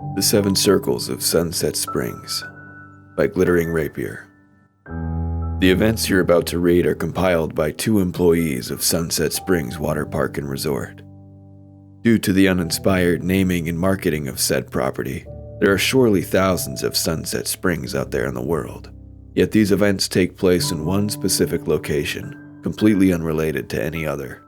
The Seven Circles of Sunset Springs by Glittering Rapier. The events you're about to read are compiled by 2 employees of Sunset Springs Water Park and Resort. Due to the uninspired naming and marketing of said property, there are surely thousands of Sunset Springs out there in the world. Yet these events take place in one specific location, completely unrelated to any other.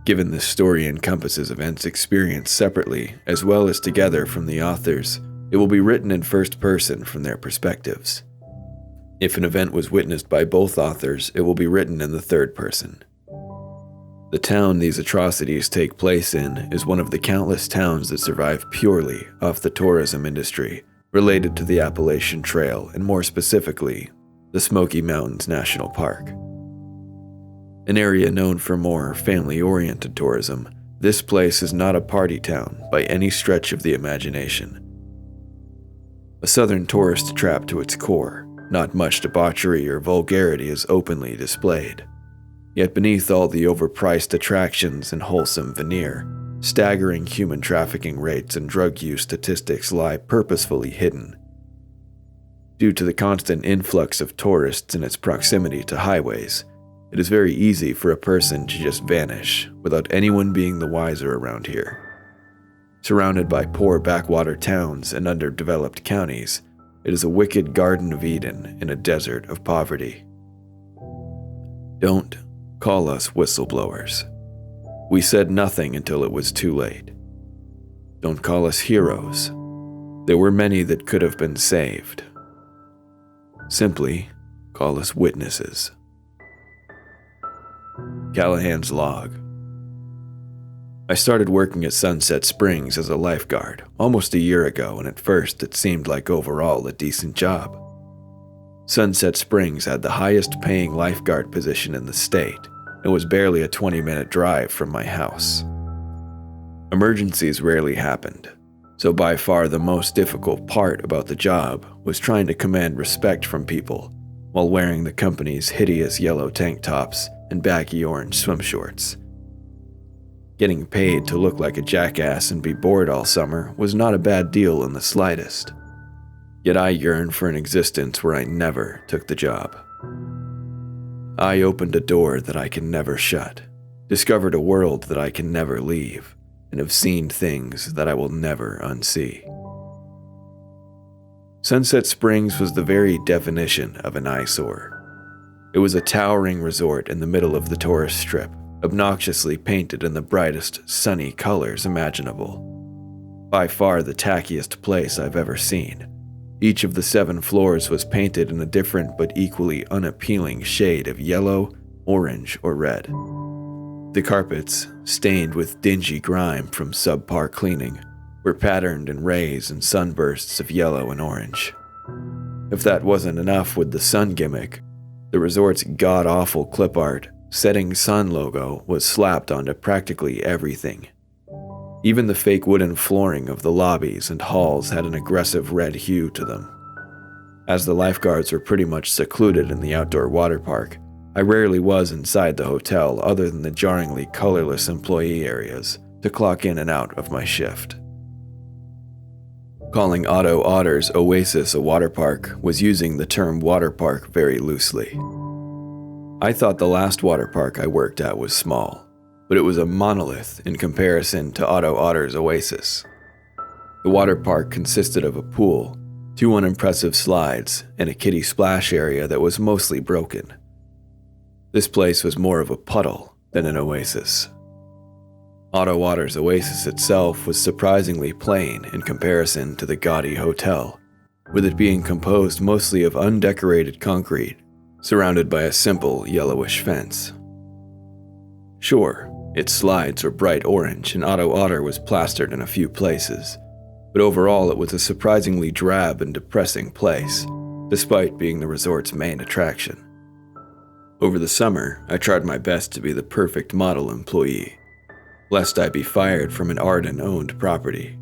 Given this story encompasses events experienced separately as well as together from the authors, it will be written in first person from their perspectives. If an event was witnessed by both authors, it will be written in the third person. The town these atrocities take place in is one of the countless towns that survive purely off the tourism industry related to the Appalachian Trail and more specifically, the Smoky Mountains National Park. An area known for more family-oriented tourism, this place is not a party town by any stretch of the imagination. A southern tourist trap to its core, not much debauchery or vulgarity is openly displayed. Yet beneath all the overpriced attractions and wholesome veneer, staggering human trafficking rates and drug use statistics lie purposefully hidden. Due to the constant influx of tourists and its proximity to highways, it is very easy for a person to just vanish without anyone being the wiser around here. Surrounded by poor backwater towns and underdeveloped counties, it is a wicked Garden of Eden in a desert of poverty. Don't call us whistleblowers. We said nothing until it was too late. Don't call us heroes. There were many that could have been saved. Simply call us witnesses. Callahan's log. I started working at Sunset Springs as a lifeguard almost a year ago, and at first it seemed like overall a decent job. Sunset Springs had the highest paying lifeguard position in the state and was barely a 20-minute drive from my house. Emergencies rarely happened, so by far the most difficult part about the job was trying to command respect from people while wearing the company's hideous yellow tank tops and baggy orange swim shorts. Getting paid to look like a jackass and be bored all summer was not a bad deal in the slightest. Yet I yearned for an existence where I never took the job. I opened a door that I can never shut, discovered a world that I can never leave, and have seen things that I will never unsee. Sunset Springs was the very definition of an eyesore. It was a towering resort in the middle of the tourist strip, obnoxiously painted in the brightest, sunny colors imaginable. By far the tackiest place I've ever seen. Each of the 7 floors was painted in a different but equally unappealing shade of yellow, orange, or red. The carpets, stained with dingy grime from subpar cleaning, were patterned in rays and sunbursts of yellow and orange. If that wasn't enough with the sun gimmick, the resort's god-awful clip art, setting sun logo was slapped onto practically everything. Even the fake wooden flooring of the lobbies and halls had an aggressive red hue to them. As the lifeguards were pretty much secluded in the outdoor water park, I rarely was inside the hotel other than the jarringly colorless employee areas to clock in and out of my shift. Calling Otto Otter's Oasis a water park was using the term water park very loosely. I thought the last water park I worked at was small, but it was a monolith in comparison to Otto Otter's Oasis. The water park consisted of a pool, 2 unimpressive slides, and a kiddie splash area that was mostly broken. This place was more of a puddle than an oasis. Otto Otter's Oasis itself was surprisingly plain in comparison to the gaudy hotel, with it being composed mostly of undecorated concrete, surrounded by a simple yellowish fence. Sure, its slides were bright orange and Otto Otter was plastered in a few places, but overall it was a surprisingly drab and depressing place, despite being the resort's main attraction. Over the summer, I tried my best to be the perfect model employee, lest I be fired from an Arden-owned property.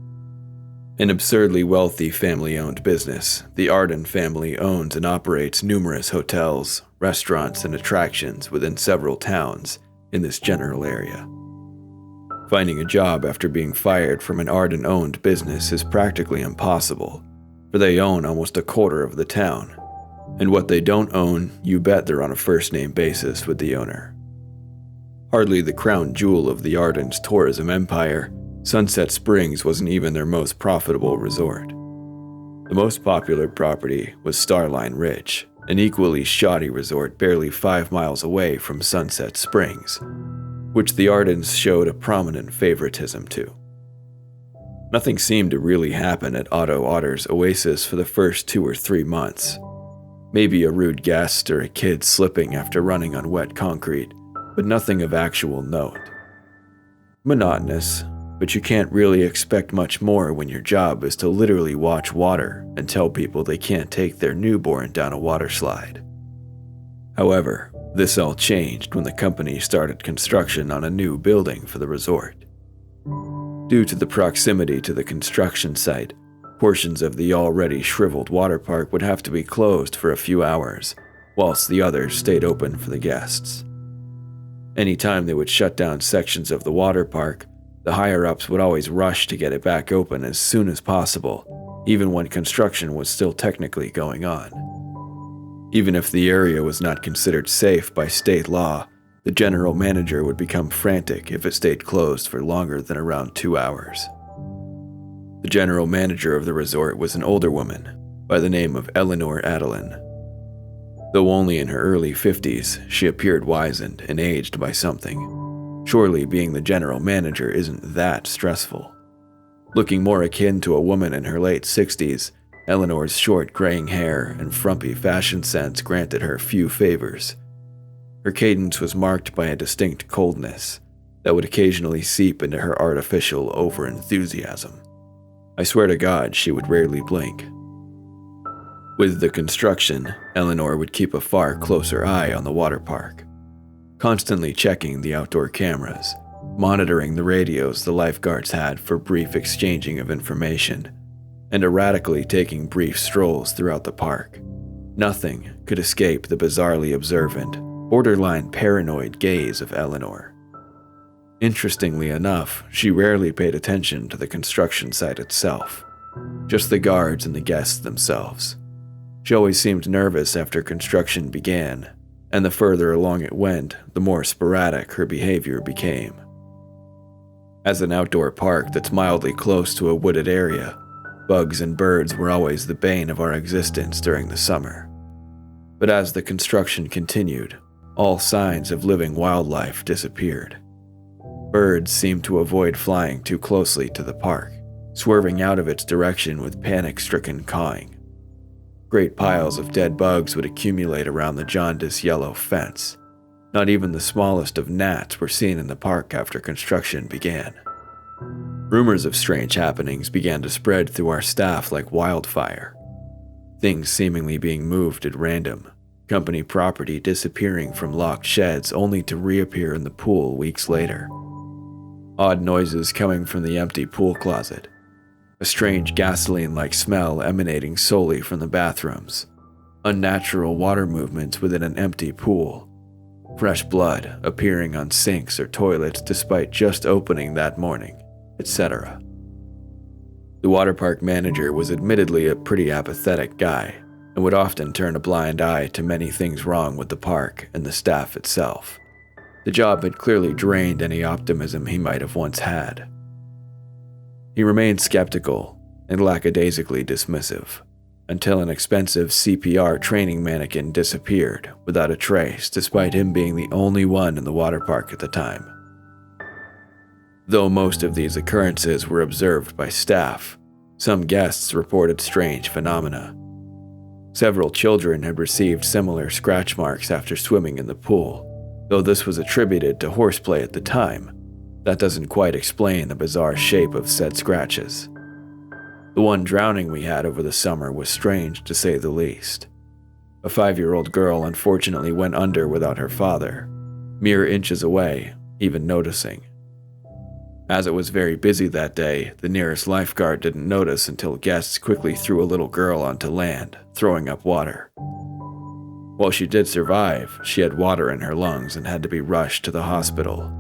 An absurdly wealthy family-owned business, the Arden family owns and operates numerous hotels, restaurants, and attractions within several towns in this general area. Finding a job after being fired from an Arden-owned business is practically impossible, for they own almost a quarter of the town. And what they don't own, you bet they're on a first-name basis with the owner. Hardly the crown jewel of the Ardens' tourism empire, Sunset Springs wasn't even their most profitable resort. The most popular property was Starline Ridge, an equally shoddy resort barely 5 miles away from Sunset Springs, which the Ardens showed a prominent favoritism to. Nothing seemed to really happen at Otto Otter's Oasis for the first 2 or 3 months. Maybe a rude guest or a kid slipping after running on wet concrete, but nothing of actual note. Monotonous, but you can't really expect much more when your job is to literally watch water and tell people they can't take their newborn down a water slide. However, this all changed when the company started construction on a new building for the resort. Due to the proximity to the construction site, portions of the already shriveled water park would have to be closed for a few hours, whilst the others stayed open for the guests. Anytime they would shut down sections of the water park, the higher-ups would always rush to get it back open as soon as possible, even when construction was still technically going on. Even if the area was not considered safe by state law, the general manager would become frantic if it stayed closed for longer than around 2 hours. The general manager of the resort was an older woman by the name of Eleanor Adeline. Though only in her early 50s, she appeared wizened and aged by something. Surely being the general manager isn't that stressful. Looking more akin to a woman in her late 60s, Eleanor's short graying hair and frumpy fashion sense granted her few favors. Her cadence was marked by a distinct coldness that would occasionally seep into her artificial over-enthusiasm. I swear to God, she would rarely blink. With the construction, Eleanor would keep a far closer eye on the water park, constantly checking the outdoor cameras, monitoring the radios the lifeguards had for brief exchanging of information, and erratically taking brief strolls throughout the park. Nothing could escape the bizarrely observant, borderline paranoid gaze of Eleanor. Interestingly enough, she rarely paid attention to the construction site itself, just the guards and the guests themselves. She always seemed nervous after construction began, and the further along it went, the more sporadic her behavior became. As an outdoor park that's mildly close to a wooded area, bugs and birds were always the bane of our existence during the summer. But as the construction continued, all signs of living wildlife disappeared. Birds seemed to avoid flying too closely to the park, swerving out of its direction with panic-stricken cawing. Great piles of dead bugs would accumulate around the jaundiced yellow fence. Not even the smallest of gnats were seen in the park after construction began. Rumors of strange happenings began to spread through our staff like wildfire. Things seemingly being moved at random, company property disappearing from locked sheds only to reappear in the pool weeks later. Odd noises coming from the empty pool closet. A strange gasoline-like smell emanating solely from the bathrooms. Unnatural water movements within an empty pool. Fresh blood appearing on sinks or toilets despite just opening that morning, etc. The water park manager was admittedly a pretty apathetic guy and would often turn a blind eye to many things wrong with the park and the staff itself. The job had clearly drained any optimism he might have once had. He remained skeptical and lackadaisically dismissive, until an expensive CPR training mannequin disappeared without a trace despite him being the only one in the water park at the time. Though most of these occurrences were observed by staff, some guests reported strange phenomena. Several children had received similar scratch marks after swimming in the pool. Though this was attributed to horseplay at the time, that doesn't quite explain the bizarre shape of said scratches. The one drowning we had over the summer was strange to say the least. A 5-year-old girl unfortunately went under without her father, mere inches away, even noticing. As it was very busy that day, the nearest lifeguard didn't notice until guests quickly threw a little girl onto land, throwing up water. While she did survive, she had water in her lungs and had to be rushed to the hospital.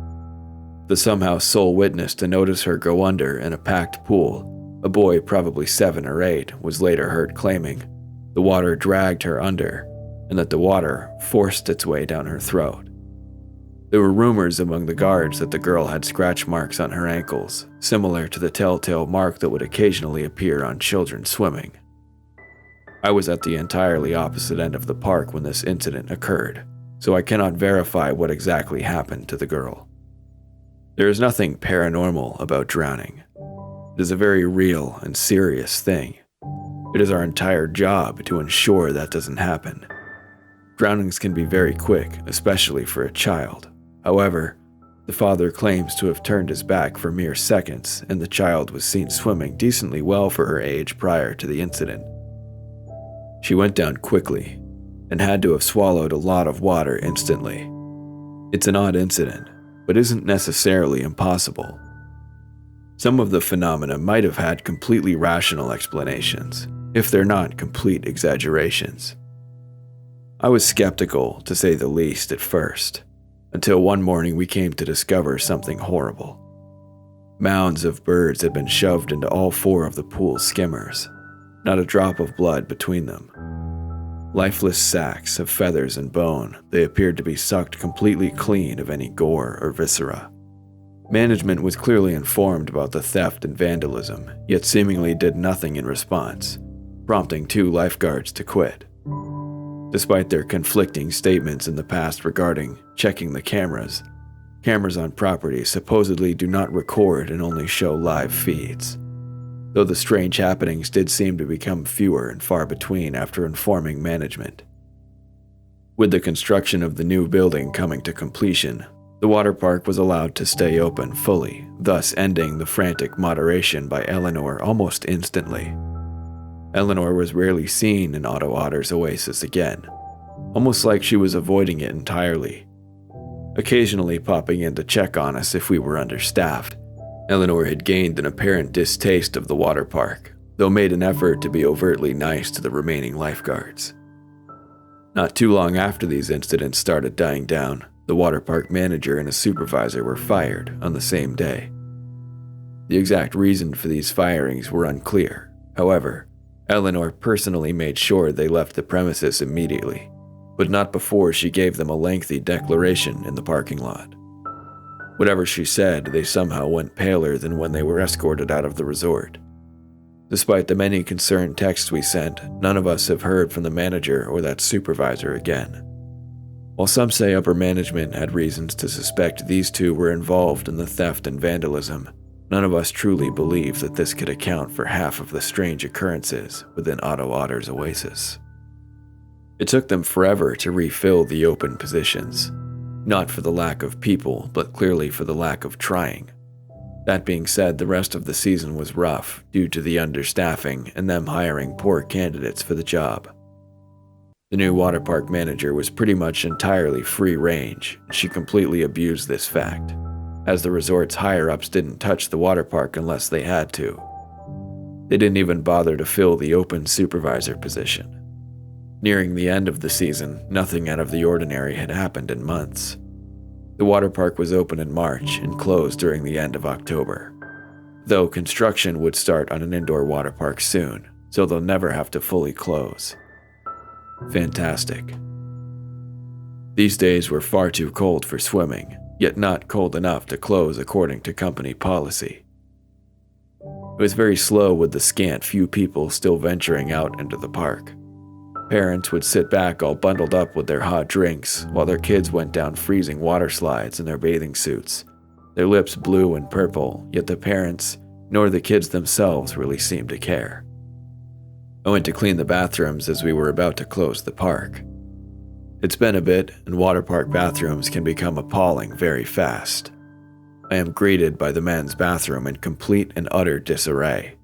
The somehow sole witness to notice her go under in a packed pool, a boy probably 7 or 8, was later heard claiming the water dragged her under and that the water forced its way down her throat. There were rumors among the guards that the girl had scratch marks on her ankles, similar to the telltale mark that would occasionally appear on children swimming. I was at the entirely opposite end of the park when this incident occurred, so I cannot verify what exactly happened to the girl. There is nothing paranormal about drowning. It is a very real and serious thing. It is our entire job to ensure that doesn't happen. Drownings can be very quick, especially for a child. However, the father claims to have turned his back for mere seconds, and the child was seen swimming decently well for her age prior to the incident. She went down quickly and had to have swallowed a lot of water instantly. It's an odd incident, but isn't necessarily impossible. Some of the phenomena might have had completely rational explanations, if they're not complete exaggerations. I was skeptical, to say the least, at first, until one morning we came to discover something horrible. Mounds of birds had been shoved into all 4 of the pool's skimmers, not a drop of blood between them. Lifeless sacks of feathers and bone, they appeared to be sucked completely clean of any gore or viscera. Management was clearly informed about the theft and vandalism, yet seemingly did nothing in response, prompting 2 lifeguards to quit. Despite their conflicting statements in the past regarding checking the cameras on property supposedly do not record and only show live feeds, though the strange happenings did seem to become fewer and far between after informing management. With the construction of the new building coming to completion, the water park was allowed to stay open fully, thus ending the frantic moderation by Eleanor almost instantly. Eleanor was rarely seen in Otto Otter's oasis again, almost like she was avoiding it entirely. Occasionally popping in to check on us if we were understaffed, Eleanor had gained an apparent distaste of the water park, though made an effort to be overtly nice to the remaining lifeguards. Not too long after these incidents started dying down, the water park manager and a supervisor were fired on the same day. The exact reason for these firings were unclear. However, Eleanor personally made sure they left the premises immediately, but not before she gave them a lengthy declaration in the parking lot. Whatever she said, they somehow went paler than when they were escorted out of the resort. Despite the many concerned texts we sent, none of us have heard from the manager or that supervisor again. While some say upper management had reasons to suspect these 2 were involved in the theft and vandalism, none of us truly believe that this could account for half of the strange occurrences within Otto Otter's oasis. It took them forever to refill the open positions, not for the lack of people, but clearly for the lack of trying. That being said, the rest of the season was rough due to the understaffing and them hiring poor candidates for the job. The new water park manager was pretty much entirely free range, and she completely abused this fact, as the resort's higher-ups didn't touch the water park unless they had to. They didn't even bother to fill the open supervisor position. Nearing the end of the season, nothing out of the ordinary had happened in months. The water park was open in March and closed during the end of October, though construction would start on an indoor water park soon, so they'll never have to fully close. Fantastic. These days were far too cold for swimming, yet not cold enough to close according to company policy. It was very slow with the scant few people still venturing out into the park. Parents would sit back all bundled up with their hot drinks while their kids went down freezing water slides in their bathing suits, their lips blue and purple, yet the parents, nor the kids themselves really seemed to care. I went to clean the bathrooms as we were about to close the park. It's been a bit, and water park bathrooms can become appalling very fast. I am greeted by the men's bathroom in complete and utter disarray.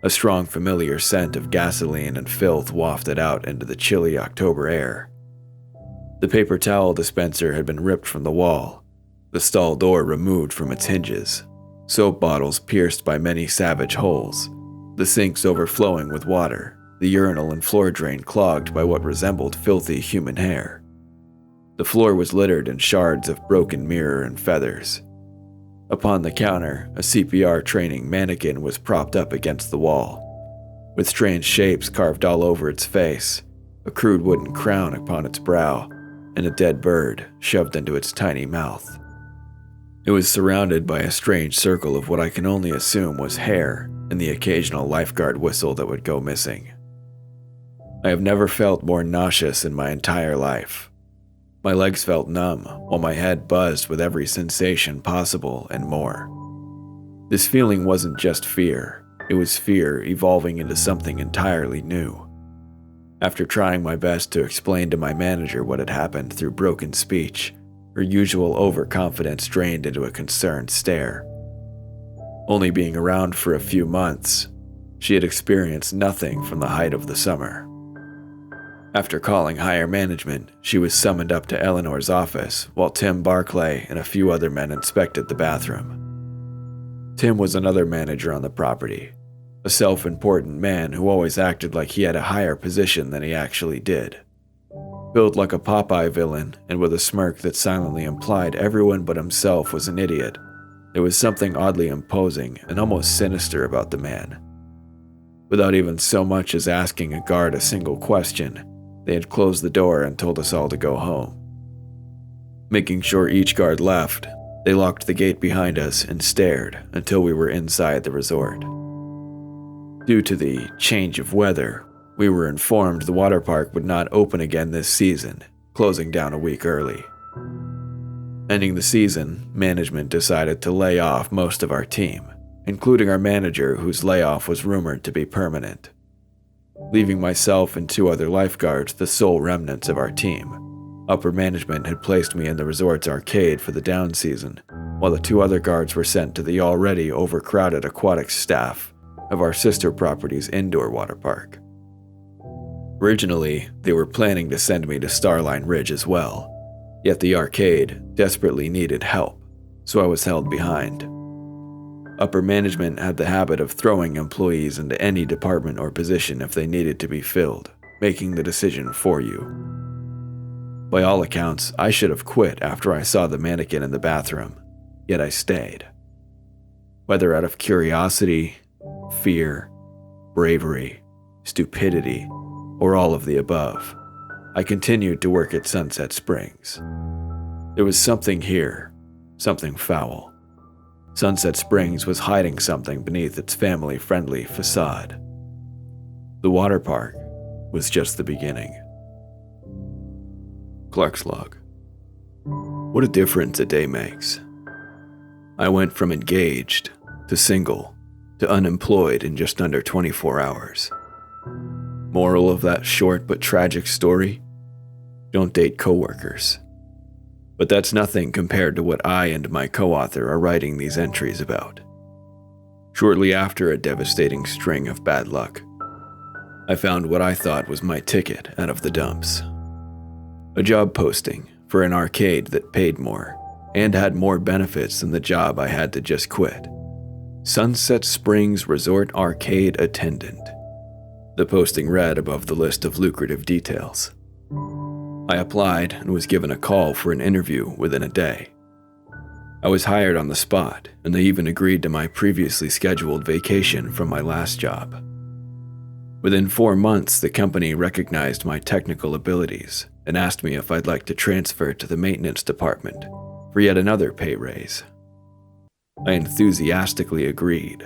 A strong familiar scent of gasoline and filth wafted out into the chilly October air. The paper towel dispenser had been ripped from the wall, the stall door removed from its hinges, soap bottles pierced by many savage holes, the sinks overflowing with water, the urinal and floor drain clogged by what resembled filthy human hair. The floor was littered in shards of broken mirror and feathers. Upon the counter, a CPR training mannequin was propped up against the wall, with strange shapes carved all over its face, a crude wooden crown upon its brow, and a dead bird shoved into its tiny mouth. It was surrounded by a strange circle of what I can only assume was hair and the occasional lifeguard whistle that would go missing. I have never felt more nauseous in my entire life. My legs felt numb, while my head buzzed with every sensation possible and more. This feeling wasn't just fear, it was fear evolving into something entirely new. After trying my best to explain to my manager what had happened through broken speech, her usual overconfidence drained into a concerned stare. Only being around for a few months, she had experienced nothing from the height of the summer. After calling higher management, she was summoned up to Eleanor's office while Tim Barclay and a few other men inspected the bathroom. Tim was another manager on the property, a self-important man who always acted like he had a higher position than he actually did. Built like a Popeye villain and with a smirk that silently implied everyone but himself was an idiot, there was something oddly imposing and almost sinister about the man. Without even so much as asking a guard a single question, they had closed the door and told us all to go home. Making sure each guard left, they locked the gate behind us and stared until we were inside the resort. Due to the change of weather, we were informed the water park would not open again this season, closing down a week early. Ending the season, management decided to lay off most of our team, including our manager, whose layoff was rumored to be permanent. Leaving myself and 2 other lifeguards the sole remnants of our team, upper management had placed me in the resort's arcade for the down season, while the 2 other guards were sent to the already overcrowded aquatic staff of our sister property's indoor water park. Originally, they were planning to send me to Starline Ridge as well, yet the arcade desperately needed help, so I was held behind. Upper management had the habit of throwing employees into any department or position if they needed to be filled, making the decision for you. By all accounts, I should have quit after I saw the mannequin in the bathroom, yet I stayed. Whether out of curiosity, fear, bravery, stupidity, or all of the above, I continued to work at Sunset Springs. There was something here, something foul. Sunset Springs was hiding something beneath its family-friendly facade. The water park was just the beginning. Clark's log. What a difference a day makes. I went from engaged to single to unemployed in just under 24 hours. Moral of that short but tragic story? Don't date coworkers. But that's nothing compared to what I and my co-author are writing these entries about. Shortly after a devastating string of bad luck, I found what I thought was my ticket out of the dumps. A job posting for an arcade that paid more and had more benefits than the job I had to just quit. Sunset Springs Resort Arcade Attendant. The posting read above the list of lucrative details. I applied and was given a call for an interview within a day. I was hired on the spot, and they even agreed to my previously scheduled vacation from my last job. Within 4 months, the company recognized my technical abilities and asked me if I'd like to transfer to the maintenance department for yet another pay raise. I enthusiastically agreed,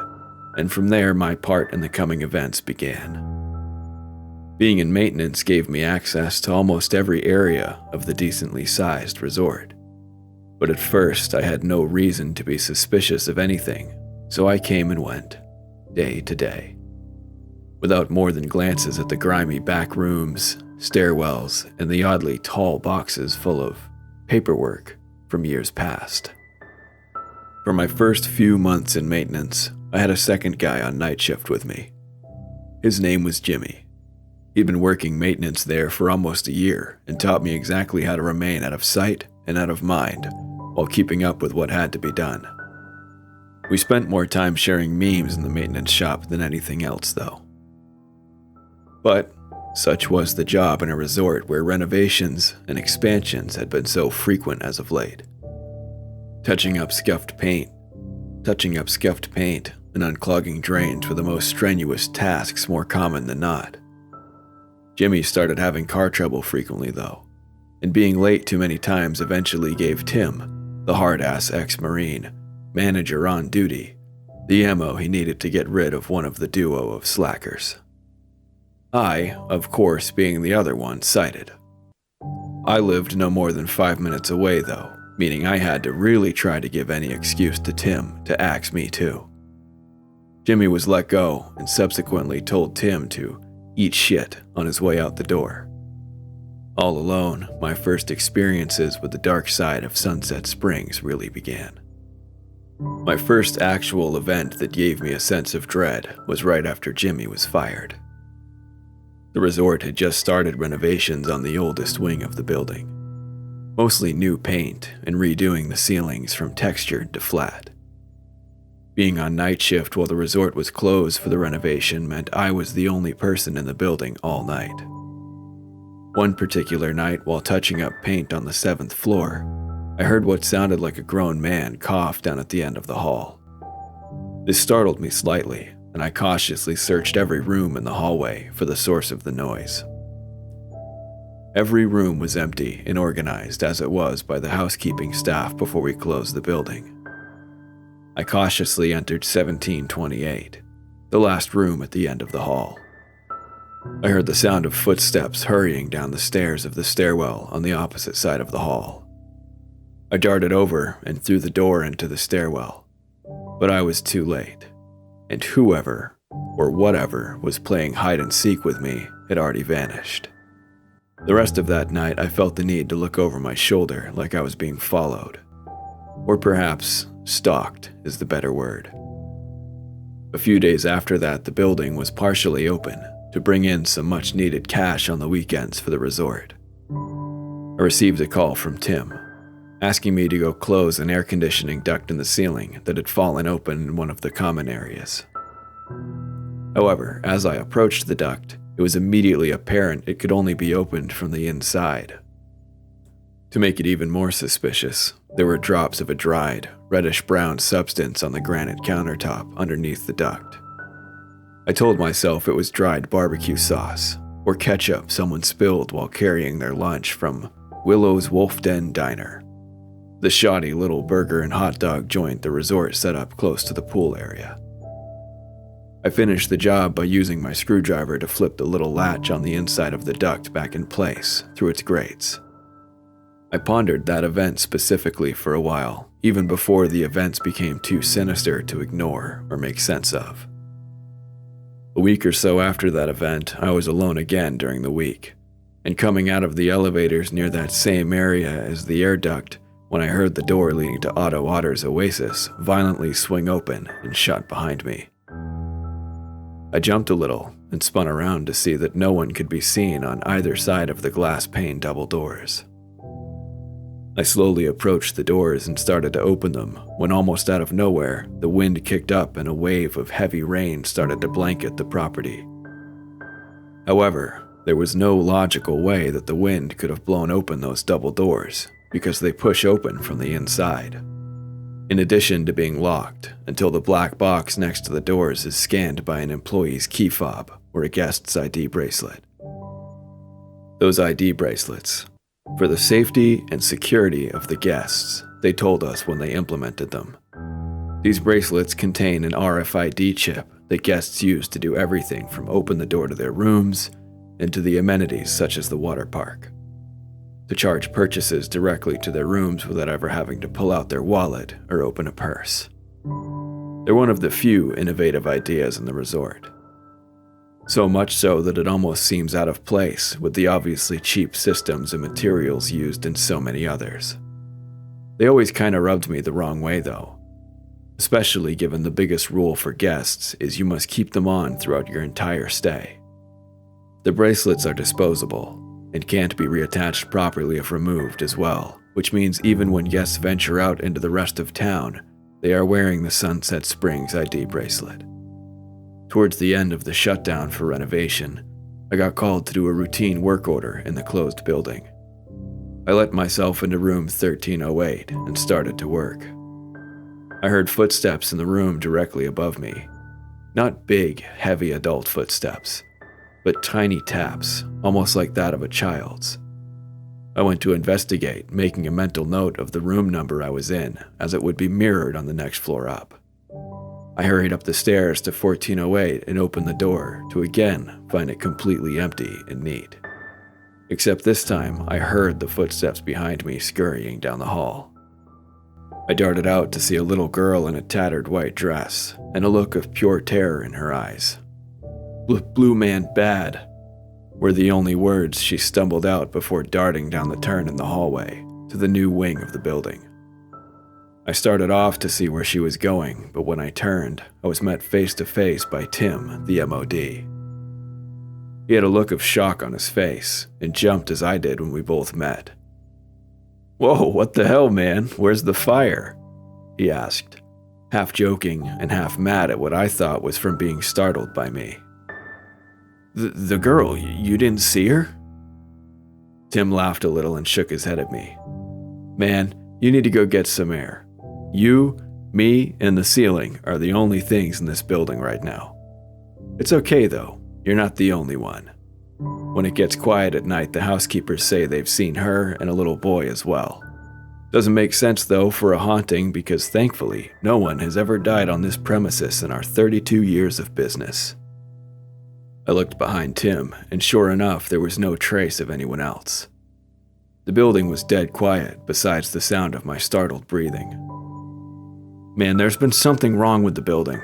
and from there my part in the coming events began. Being in maintenance gave me access to almost every area of the decently sized resort. But at first I had no reason to be suspicious of anything, so I came and went, day to day. Without more than glances at the grimy back rooms, stairwells, and the oddly tall boxes full of paperwork from years past. For my first few months in maintenance, I had a second guy on night shift with me. His name was Jimmy. He'd been working maintenance there for almost a year and taught me exactly how to remain out of sight and out of mind while keeping up with what had to be done. We spent more time sharing memes in the maintenance shop than anything else, though. But such was the job in a resort where renovations and expansions had been so frequent as of late. Touching up scuffed paint, touching up scuffed paint and unclogging drains were the most strenuous tasks more common than not. Jimmy started having car trouble frequently though, and being late too many times eventually gave Tim, the hard-ass ex-Marine, manager on duty, the ammo he needed to get rid of one of the duo of slackers. I, of course, being the other one, cited. I lived no more than 5 minutes away though, meaning I had to really try to give any excuse to Tim to axe me too. Jimmy was let go and subsequently told Tim to eat shit on his way out the door. All alone, my first experiences with the dark side of Sunset Springs really began. My first actual event that gave me a sense of dread was right after Jimmy was fired. The resort had just started renovations on the oldest wing of the building, mostly new paint and redoing the ceilings from textured to flat. Being on night shift while the resort was closed for the renovation meant I was the only person in the building all night. One particular night, while touching up paint on the 7th floor, I heard what sounded like a grown man cough down at the end of the hall. This startled me slightly, and I cautiously searched every room in the hallway for the source of the noise. Every room was empty and organized as it was by the housekeeping staff before we closed the building. I cautiously entered 1728, the last room at the end of the hall. I heard the sound of footsteps hurrying down the stairs of the stairwell on the opposite side of the hall. I darted over and through the door into the stairwell, but I was too late, and whoever or whatever was playing hide and seek with me had already vanished. The rest of that night, I felt the need to look over my shoulder like I was being followed, or perhaps stalked is the better word. A few days after that, the building was partially open to bring in some much-needed cash on the weekends for the resort. I received a call from Tim, asking me to go close an air conditioning duct in the ceiling that had fallen open in one of the common areas. However, as I approached the duct, it was immediately apparent it could only be opened from the inside. To make it even more suspicious, there were drops of a dried, reddish-brown substance on the granite countertop underneath the duct. I told myself it was dried barbecue sauce, or ketchup someone spilled while carrying their lunch from Willow's Wolf Den Diner, the shoddy little burger and hot dog joint the resort set up close to the pool area. I finished the job by using my screwdriver to flip the little latch on the inside of the duct back in place through its grates. I pondered that event specifically for a while, even before the events became too sinister to ignore or make sense of. A week or so after that event, I was alone again during the week, and coming out of the elevators near that same area as the air duct when I heard the door leading to Otto Otter's Oasis violently swing open and shut behind me. I jumped a little and spun around to see that no one could be seen on either side of the glass-pane double doors. I slowly approached the doors and started to open them when almost out of nowhere, the wind kicked up and a wave of heavy rain started to blanket the property. However, there was no logical way that the wind could have blown open those double doors because they push open from the inside, in addition to being locked until the black box next to the doors is scanned by an employee's key fob or a guest's ID bracelet. Those ID bracelets, for the safety and security of the guests, they told us when they implemented them. These bracelets contain an RFID chip that guests use to do everything from open the door to their rooms and to the amenities such as the water park, to charge purchases directly to their rooms without ever having to pull out their wallet or open a purse. They're one of the few innovative ideas in the resort. So much so that it almost seems out of place with the obviously cheap systems and materials used in so many others. They always kinda rubbed me the wrong way though, especially given the biggest rule for guests is you must keep them on throughout your entire stay. The bracelets are disposable and can't be reattached properly if removed as well, which means even when guests venture out into the rest of town, they are wearing the Sunset Springs ID bracelet. Towards the end of the shutdown for renovation, I got called to do a routine work order in the closed building. I let myself into room 1308 and started to work. I heard footsteps in the room directly above me. Not big, heavy adult footsteps, but tiny taps, almost like that of a child's. I went to investigate, making a mental note of the room number I was in, as it would be mirrored on the next floor up. I hurried up the stairs to 1408 and opened the door to again find it completely empty and neat. Except this time, I heard the footsteps behind me scurrying down the hall. I darted out to see a little girl in a tattered white dress and a look of pure terror in her eyes. Blue man bad," were the only words she stumbled out before darting down the turn in the hallway to the new wing of the building. I started off to see where she was going, but when I turned, I was met face to face by Tim, the MOD. He had a look of shock on his face and jumped as I did when we both met. "Whoa, what the hell, man? Where's the fire?" he asked, half joking and half mad at what I thought was from being startled by me. The girl, you didn't see her?" Tim laughed a little and shook his head at me. "Man, you need to go get some air. You, me, and the ceiling are the only things in this building right now. It's okay though, you're not the only one. When it gets quiet at night, the housekeepers say they've seen her and a little boy as well. Doesn't make sense though for a haunting because thankfully, no one has ever died on this premises in our 32 years of business." I looked behind Tim, and sure enough, there was no trace of anyone else. The building was dead quiet besides the sound of my startled breathing. "Man, there's been something wrong with the building.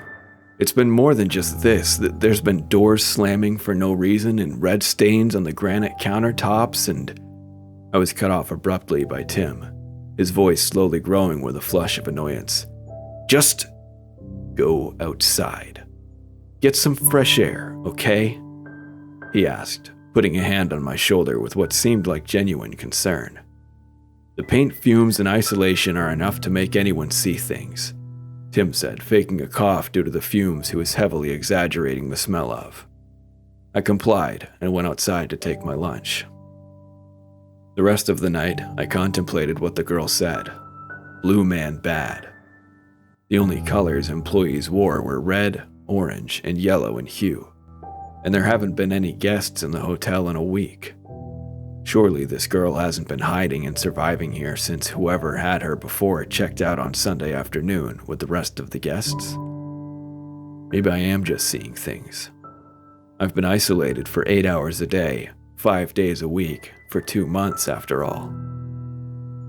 It's been more than just this. There's been doors slamming for no reason and red stains on the granite countertops and—" I was cut off abruptly by Tim, his voice slowly growing with a flush of annoyance. "Just go outside. Get some fresh air, okay?" he asked, putting a hand on my shoulder with what seemed like genuine concern. "The paint fumes and isolation are enough to make anyone see things," Tim said, faking a cough due to the fumes he was heavily exaggerating the smell of. I complied and went outside to take my lunch. The rest of the night, I contemplated what the girl said. Blue man bad. The only colors employees wore were red, orange, and yellow in hue, and there haven't been any guests in the hotel in a week. Surely this girl hasn't been hiding and surviving here since whoever had her before checked out on Sunday afternoon with the rest of the guests. Maybe I am just seeing things. I've been isolated for 8 hours a day, 5 days a week, for 2 months after all.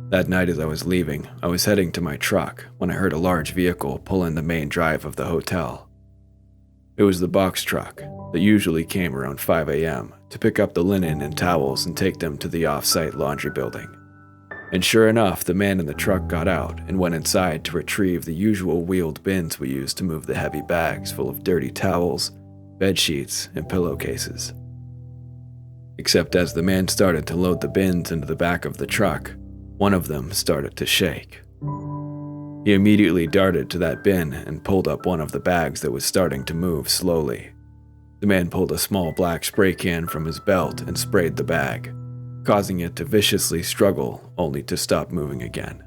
That night as I was leaving, I was heading to my truck when I heard a large vehicle pull in the main drive of the hotel. It was the box truck that usually came around 5 a.m. to pick up the linen and towels and take them to the off-site laundry building. And sure enough, the man in the truck got out and went inside to retrieve the usual wheeled bins we use to move the heavy bags full of dirty towels, bed sheets, and pillowcases. Except as the man started to load the bins into the back of the truck, one of them started to shake. He immediately darted to that bin and pulled up one of the bags that was starting to move slowly. The man pulled a small black spray can from his belt and sprayed the bag, causing it to viciously struggle only to stop moving again.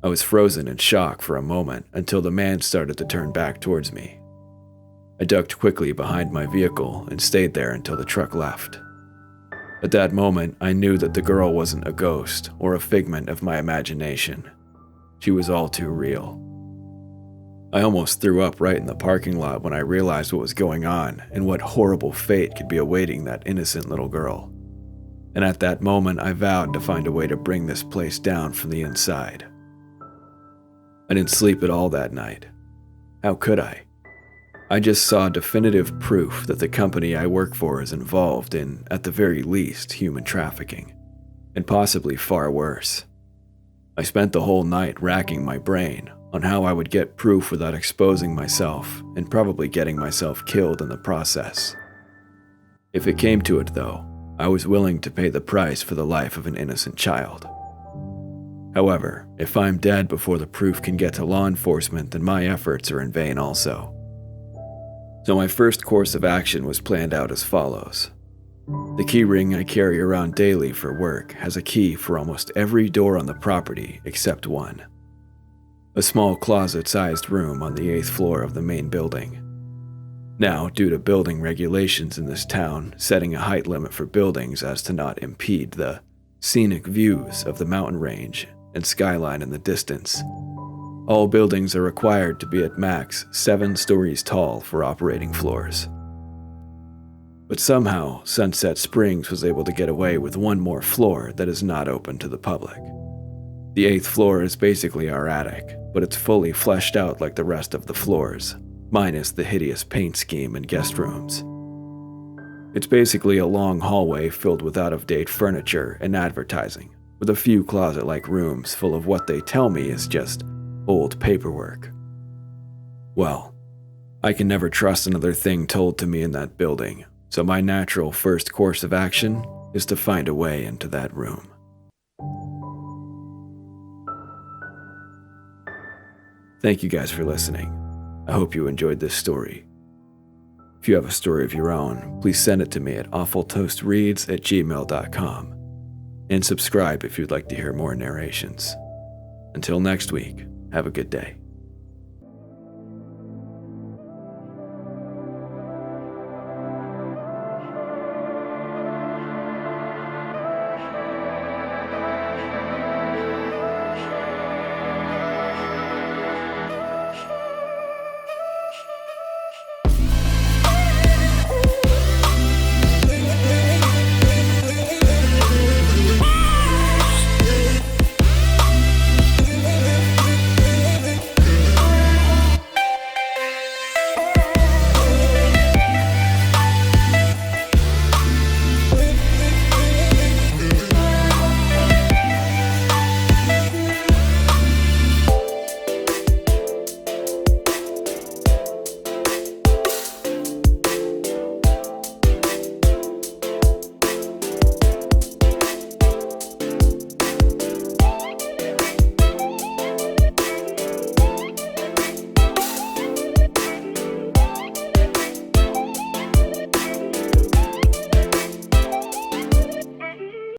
I was frozen in shock for a moment until the man started to turn back towards me. I ducked quickly behind my vehicle and stayed there until the truck left. At that moment, I knew that the girl wasn't a ghost or a figment of my imagination. She was all too real. I almost threw up right in the parking lot when I realized what was going on and what horrible fate could be awaiting that innocent little girl. And at that moment, I vowed to find a way to bring this place down from the inside. I didn't sleep at all that night. How could I? I just saw definitive proof that the company I work for is involved in, at the very least, human trafficking, and possibly far worse. I spent the whole night racking my brain on how I would get proof without exposing myself and probably getting myself killed in the process. If it came to it, though, I was willing to pay the price for the life of an innocent child. However, if I'm dead before the proof can get to law enforcement, then my efforts are in vain also. So my first course of action was planned out as follows. The key ring I carry around daily for work has a key for almost every door on the property except one. a small closet-sized room on the 8th floor of the main building. Now, due to building regulations in this town setting a height limit for buildings as to not impede the scenic views of the mountain range and skyline in the distance, all buildings are required to be at max 7 stories tall for operating floors. But somehow, Sunset Springs was able to get away with one more floor that is not open to the public. The 8th floor is basically our attic, but it's fully fleshed out like the rest of the floors, minus the hideous paint scheme and guest rooms. It's basically a long hallway filled with out-of-date furniture and advertising, with a few closet-like rooms full of what they tell me is just old paperwork. Well, I can never trust another thing told to me in that building, so my natural first course of action is to find a way into that room. Thank you guys for listening. I hope you enjoyed this story. If you have a story of your own, please send it to me at awfultoastreads@gmail.com, and subscribe if you'd like to hear more narrations. Until next week, have a good day.